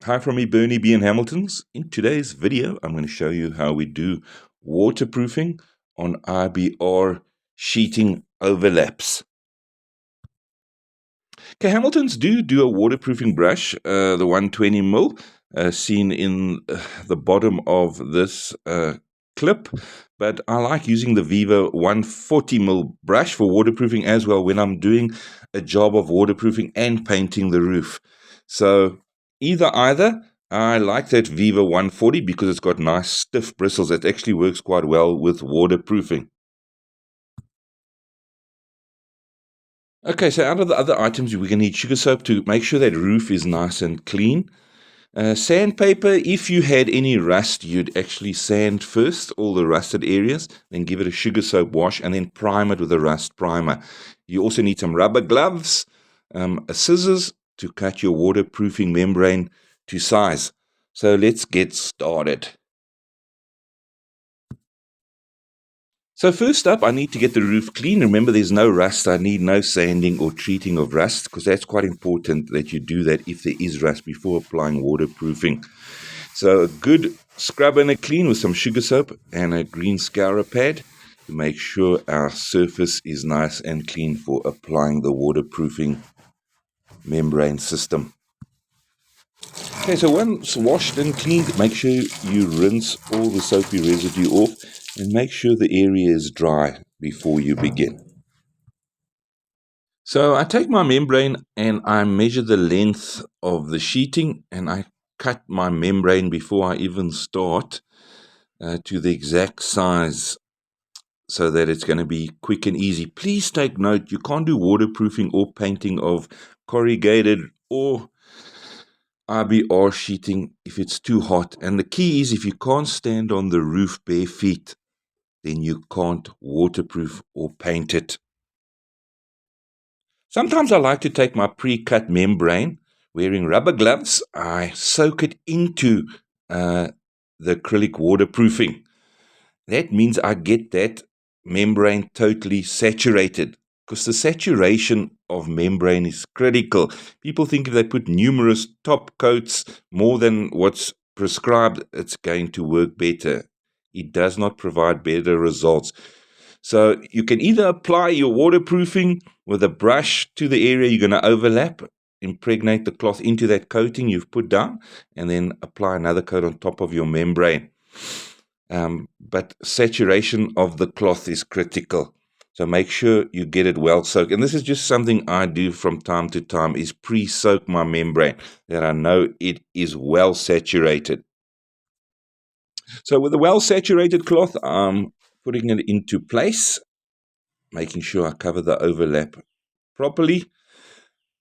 Hi from me, BernieB and Hamilton's. In today's video, I'm going to show you how we do waterproofing on IBR sheeting overlaps. Okay, Hamilton's do a waterproofing brush, the 120mm, seen in the bottom of this clip, but I like using the Viva 140mm brush for waterproofing as well when I'm doing a job of waterproofing and painting the roof. So either. I like that Viva 140 because it's got nice stiff bristles. It actually works quite well with waterproofing. Okay, so out of the other items, we're going to need sugar soap to make sure that roof is nice and clean. Sandpaper, if you had any rust, you'd actually sand first all the rusted areas, then give it a sugar soap wash, and then prime it with a rust primer. You also need some rubber gloves, a scissors to cut your waterproofing membrane to size. So let's get started. So first up, I need to get the roof clean. Remember, there's no rust. I need no sanding or treating of rust because that's quite important that you do that if there is rust before applying waterproofing. So a good scrub and a clean with some sugar soap and a green scourer pad to make sure our surface is nice and clean for applying the waterproofing membrane system. Okay, so once washed and cleaned, make sure you rinse all the soapy residue off and make sure the area is dry before you begin. So I take my membrane and I measure the length of the sheeting and I cut my membrane before I even start to the exact size so that it's going to be quick and easy. Please take note, you can't do waterproofing or painting of corrugated or IBR sheeting if it's too hot. And the key is if you can't stand on the roof bare feet, then you can't waterproof or paint it. Sometimes I like to take my pre-cut membrane, wearing rubber gloves, I soak it into the acrylic waterproofing. That means I get that membrane totally saturated because the saturation of membrane is critical. People think if they put numerous top coats, more than what's prescribed, it's going to work better. It does not provide better results. So you can either apply your waterproofing with a brush to the area you're going to overlap, impregnate the cloth into that coating you've put down, and then apply another coat on top of your membrane. But saturation of the cloth is critical. So make sure you get it well soaked. And this is just something I do from time to time, is pre-soak my membrane, that I know it is well saturated. So with a well-saturated cloth, I'm putting it into place, making sure I cover the overlap properly.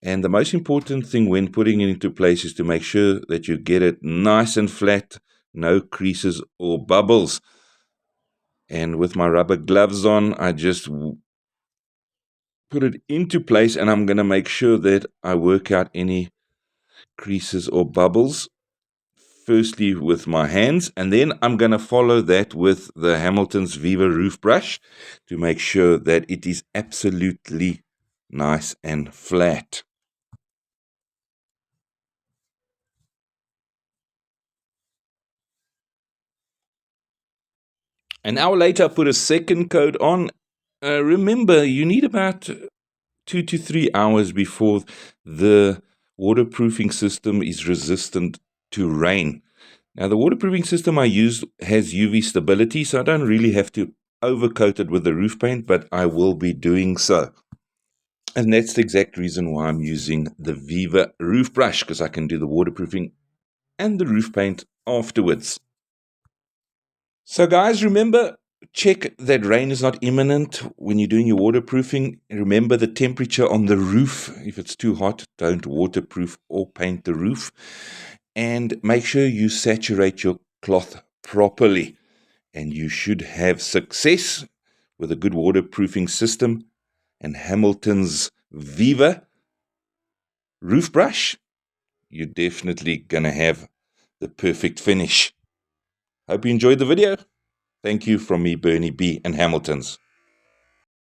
And the most important thing when putting it into place is to make sure that you get it nice and flat, no creases or bubbles. And with my rubber gloves on, I just put it into place, and I'm going to make sure that I work out any creases or bubbles firstly with my hands, and then I'm going to follow that with the Hamilton's Viva roof brush to make sure that it is absolutely nice and flat. An hour later, I put a second coat on. Remember, you need about 2 to 3 hours before the waterproofing system is resistant to rain. Now, the waterproofing system I use has UV stability, so I don't really have to overcoat it with the roof paint, but I will be doing so. And that's the exact reason why I'm using the Viva roof brush, because I can do the waterproofing and the roof paint afterwards. So guys, remember, check that rain is not imminent when you're doing your waterproofing. Remember the temperature on the roof. If it's too hot, don't waterproof or paint the roof. And make sure you saturate your cloth properly. And you should have success with a good waterproofing system and Hamilton's Viva roof brush. You're definitely going to have the perfect finish. Hope you enjoyed the video. Thank you from me, BernieB and Hamilton's.